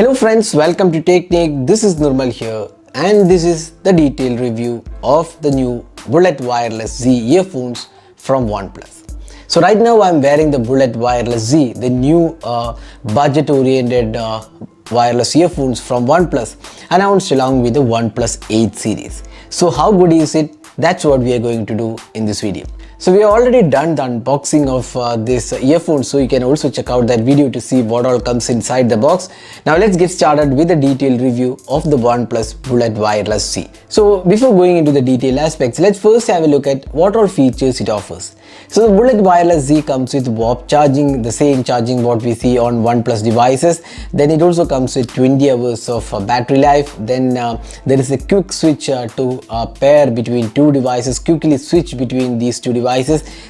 Hello friends, welcome to Technique. This is Nirmal here and this is the detailed review of the new Bullet Wireless Z earphones from OnePlus. So right now I'm wearing the Bullet Wireless Z, the new budget oriented wireless earphones from OnePlus, announced along with the OnePlus 8 series. So how good is it? That's what we are going to do in this video. So we have already done the unboxing of this earphone, so you can also check out that video to see what all comes inside the box. Now let's get started with a detailed review of the OnePlus Bullet Wireless Z. So before going into the detailed aspects, let's first have a look at what all features it offers. So the Bullet Wireless Z comes with warp charging, the same charging what we see on OnePlus devices. Then it also comes with 20 hours of battery life. Then there is a quick switch to pair between two devices, quickly switch between these two devices.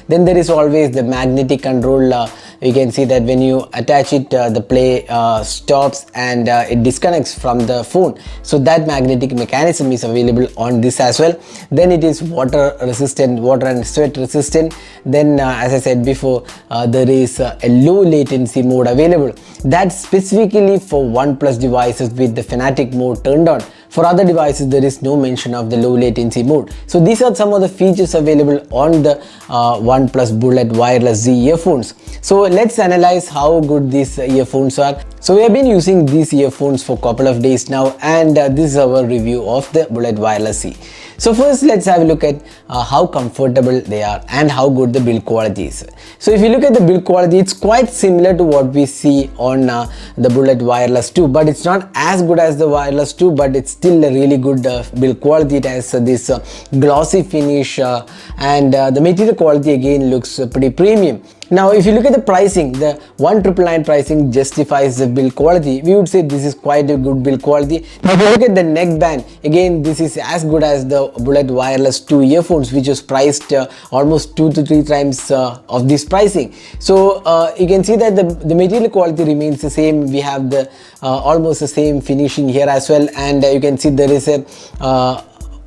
Then there is always the magnetic control. You can see that when you attach it, the play stops and it disconnects from the phone. So that magnetic mechanism is available on this as well. Then it is water resistant, water and sweat resistant. Then as I said before, there is a low latency mode available. That's specifically for OnePlus devices with the Fanatic mode turned on. For other devices, there is no mention of the low latency mode. So these are some of the features available on the OnePlus Bullet Wireless Z earphones. So let's analyze how good these earphones are. So we have been using these earphones for a couple of days now, and this is our review of the Bullet Wireless Z. So first let's have a look at how comfortable they are and how good the build quality is. So if you look at the build quality, it's quite similar to what we see on the Bullet Wireless 2, but it's not as good as the Wireless 2, but it's still a really good build quality. It has this glossy finish and the material quality again looks pretty premium. Now if you look at the pricing, the 1,999 pricing justifies the build quality. We would say this is quite a good build quality. Now if you look at the neckband, again this is as good as the Bullet Wireless 2 earphones, which was priced almost 2 to 3 times of this pricing. So you can see that the material quality remains the same. We have the almost the same finishing here as well, and you can see there is a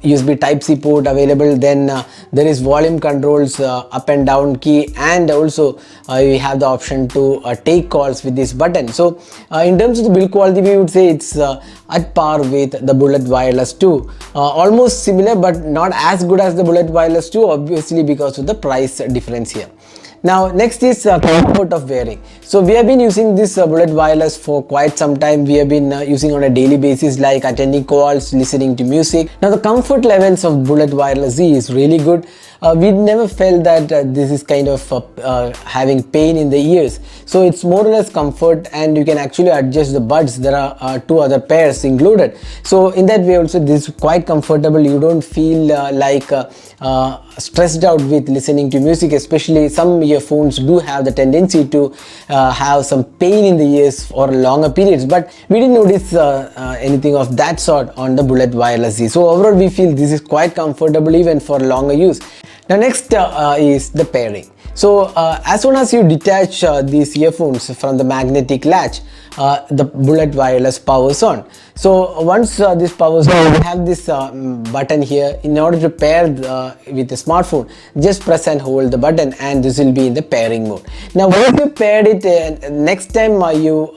USB Type-C port available. Then there is volume controls, up and down key, and also we have the option to take calls with this button. So in terms of the build quality, we would say it's at par with the Bullet Wireless 2, almost similar but not as good as the Bullet Wireless 2, obviously because of the price difference here. Now next is comfort of wearing. So we have been using this Bullet Wireless for quite some time. We have been using on a daily basis, like attending calls, listening to music. Now the comfort levels of Bullet Wireless Z is really good. We never felt that this is kind of having pain in the ears. So it's more or less comfort, and you can actually adjust the buds. There are two other pairs included. So in that way also this is quite comfortable. You don't feel like stressed out with listening to music, especially some earphones do have the tendency to have some pain in the ears for longer periods, but we didn't notice anything of that sort on the Bullet Wireless Z. So overall we feel this is quite comfortable even for longer use. Now next is the pairing. So as soon as you detach these earphones from the magnetic latch, the Bullet Wireless powers on. So once this powers on, you have this button here. In order to pair with the smartphone, just press and hold the button, and this will be in the pairing mode. Now once you paired it, next time you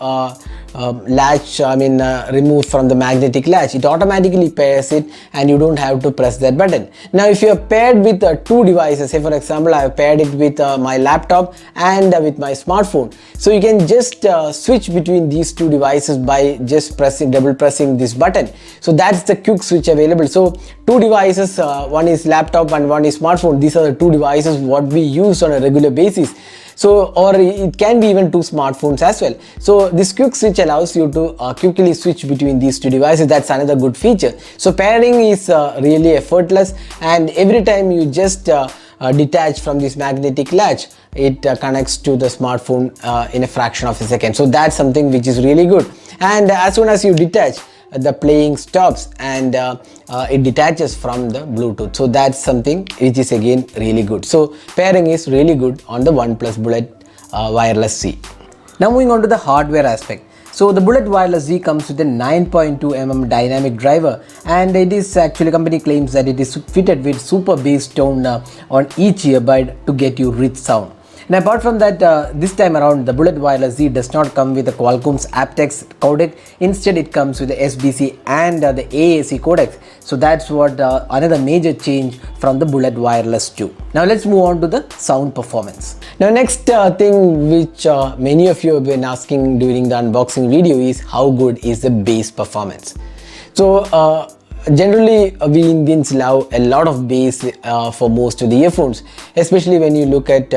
remove from the magnetic latch, it automatically pairs it and you don't have to press that button. Now if you are paired with two devices, say for example I have paired it with my laptop and with my smartphone, so you can just switch between these two devices by just double pressing this button. So that's the quick switch available. So two devices, one is laptop and one is smartphone. These are the two devices what we use on a regular basis. So, or it can be even two smartphones as well. So this quick switch allows you to quickly switch between these two devices. That's another good feature. So pairing is really effortless, and every time you just detach from this magnetic latch, it connects to the smartphone in a fraction of a second. So that's something which is really good. And as soon as you detach, the playing stops and it detaches from the Bluetooth. So that's something which is again really good. So pairing is really good on the OnePlus Bullet Wireless Z. Now moving on to the hardware aspect. So the Bullet Wireless Z comes with a 9.2mm dynamic driver, and it is actually, company claims that it is fitted with super bass tone on each earbud to get you rich sound. And apart from that, this time around the Bullet Wireless Z does not come with the Qualcomm's aptX codec. Instead it comes with the SBC and the AAC codecs. So that's what another major change from the Bullet Wireless 2. Now let's move on to the sound performance. Now next thing which many of you have been asking during the unboxing video is how good is the bass performance. So generally we Indians love a lot of bass for most of the earphones, especially when you look at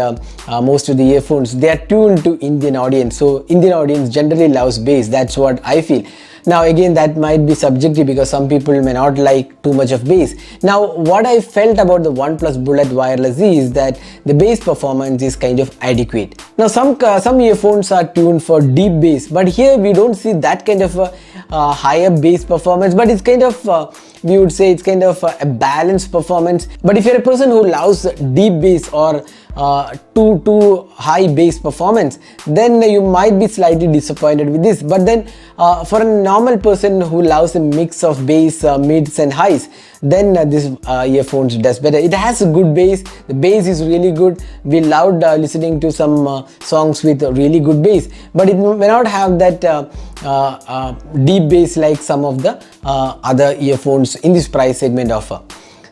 most of the earphones, they are tuned to Indian audience. So Indian audience generally loves bass. That's what I feel. Now again, that might be subjective because some people may not like too much of bass. Now what I felt about the OnePlus Bullet Wireless Z is that the bass performance is kind of adequate. Now some earphones are tuned for deep bass, but here we don't see that kind of a higher bass performance, but it's kind of we would say it's kind of a balanced performance. But if you're a person who loves deep bass or too high bass performance, then you might be slightly disappointed with this. But then for a normal person who loves a mix of bass, mids and highs, then this earphones does better. It has a good bass. The bass is really good. We loved listening to some songs with really good bass, but it may not have that deep bass like some of the other earphones in this price segment offer.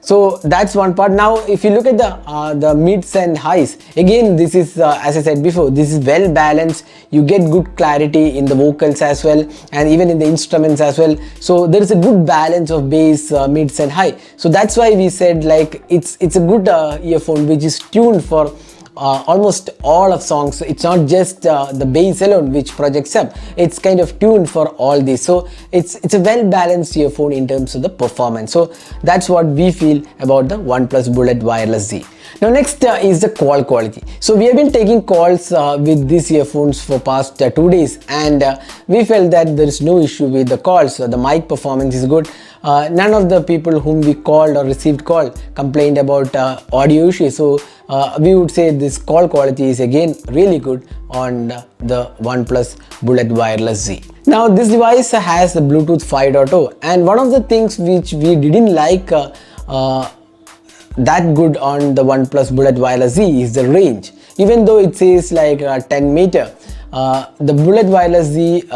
So that's one part. Now if you look at the mids and highs, again this is as I said before, this is well balanced. You get good clarity in the vocals as well, and even in the instruments as well. So there is a good balance of bass, mids and high. So that's why we said like it's a good earphone which is tuned for almost all of songs. It's not just the bass alone which projects up, it's kind of tuned for all this. So it's a well balanced earphone in terms of the performance. So that's what we feel about the OnePlus Bullet Wireless Z. Now next is the call quality. So we have been taking calls with these earphones for past 2 days, and we felt that there is no issue with the calls. The mic performance is good. None of the people whom we called or received call complained about audio issues. So we would say this call quality is again really good on the OnePlus Bullet Wireless Z. Now this device has the Bluetooth 5.0, and one of the things which we didn't like that good on the OnePlus Bullet Wireless Z is the range. Even though it says like 10 meter, the Bullet Wireless Z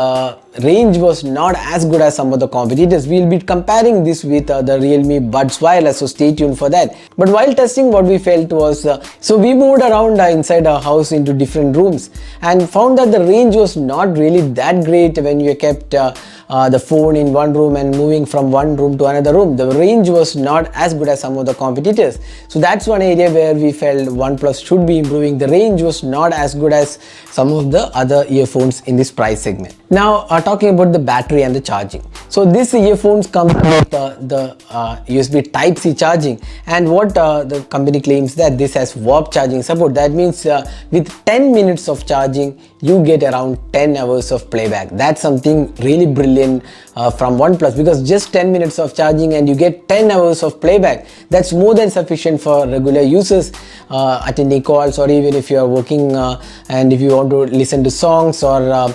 range was not as good as some of the competitors. We'll be comparing this with the Realme Buds Wireless, so stay tuned for that. But while testing, what we felt was, so we moved around inside our house into different rooms and found that the range was not really that great when you kept the phone in one room and moving from one room to another room. The range was not as good as some of the competitors. So that's one area where we felt OnePlus should be improving. The range was not as good as some of the other earphones in this price segment. Now talking about the battery and the charging. So these earphones come with the USB Type-C charging, and what the company claims that this has warp charging support. That means with 10 minutes of charging you get around 10 hours of playback. That's something really brilliant from OnePlus, because just 10 minutes of charging and you get 10 hours of playback. That's more than sufficient for regular users attending calls, or even if you are working and if you want to listen to songs or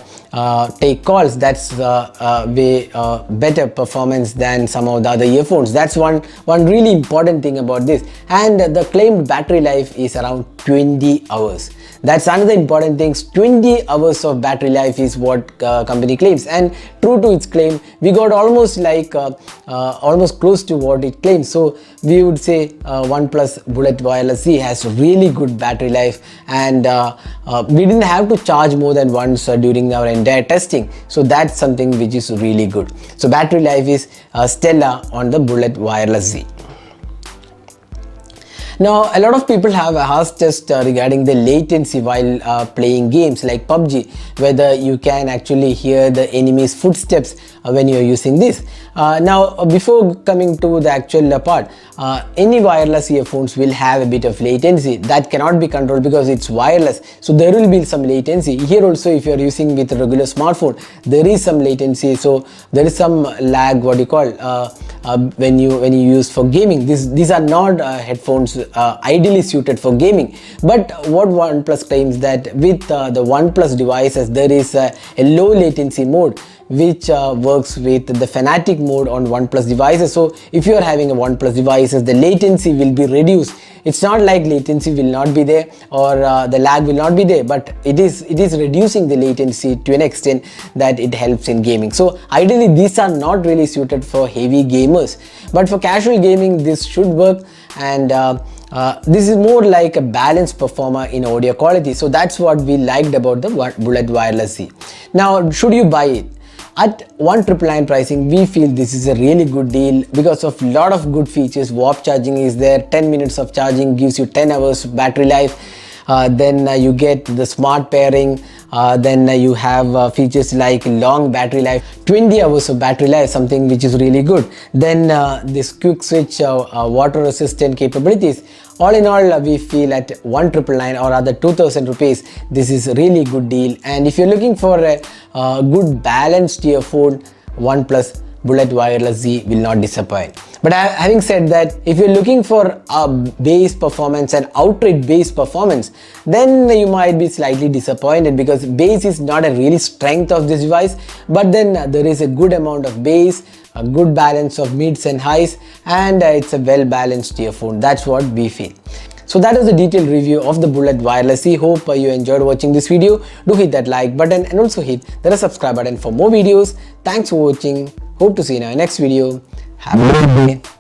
take calls. That's way better performance than some of the other earphones. That's one really important thing about this. And the claimed battery life is around 20 hours. That's another important thing. 20 hours of battery life is what company claims, and true to its claim, we got almost like almost close to what it claims. So we would say OnePlus Bullet Wireless Z has really good battery life, and we didn't have to charge more than once during our entire testing. So that's something which is really good. So battery life is stellar on the Bullet Wireless Z. Now a lot of people have asked us regarding the latency while playing games like PUBG, whether you can actually hear the enemy's footsteps when you are using this. Now before coming to the actual part, any wireless earphones will have a bit of latency that cannot be controlled because it's wireless. So there will be some latency. Here also, if you are using with a regular smartphone, there is some latency. So there is some lag, what you call, when you use for gaming. These are not headphones ideally suited for gaming. But what OnePlus claims that with the OnePlus devices there is a low latency mode which works with the fanatic mode on OnePlus devices. So if you are having a OnePlus devices, the latency will be reduced. It's not like latency will not be there or the lag will not be there, but it is reducing the latency to an extent that it helps in gaming. So ideally these are not really suited for heavy gamers, but for casual gaming this should work. And this is more like a balanced performer in audio quality. So that's what we liked about the Bullet Wireless Z. Now, should you buy it? At 1,999 pricing, we feel this is a really good deal because of lot of good features. Warp charging is there, 10 minutes of charging gives you 10 hours battery life. Then you get the smart pairing, then you have features like long battery life, 20 hours of battery life, something which is really good. Then this quick switch water resistant capabilities. All in all, we feel at 1,999 or rather 2,000 rupees, this is a really good deal. And if you're looking for a good balanced earphone, OnePlus Bullet Wireless Z will not disappoint. But having said that, if you're looking for a bass performance and outright bass performance, then you might be slightly disappointed because bass is not a really strength of this device, but then there is a good amount of bass, a good balance of mids and highs, and it's a well balanced earphone. That's what we feel. So that was a detailed review of the Bullet Wireless Z. Hope you enjoyed watching this video. Do hit that like button and also hit the subscribe button for more videos. Thanks for watching. Hope to see you in our next video. Have a great day.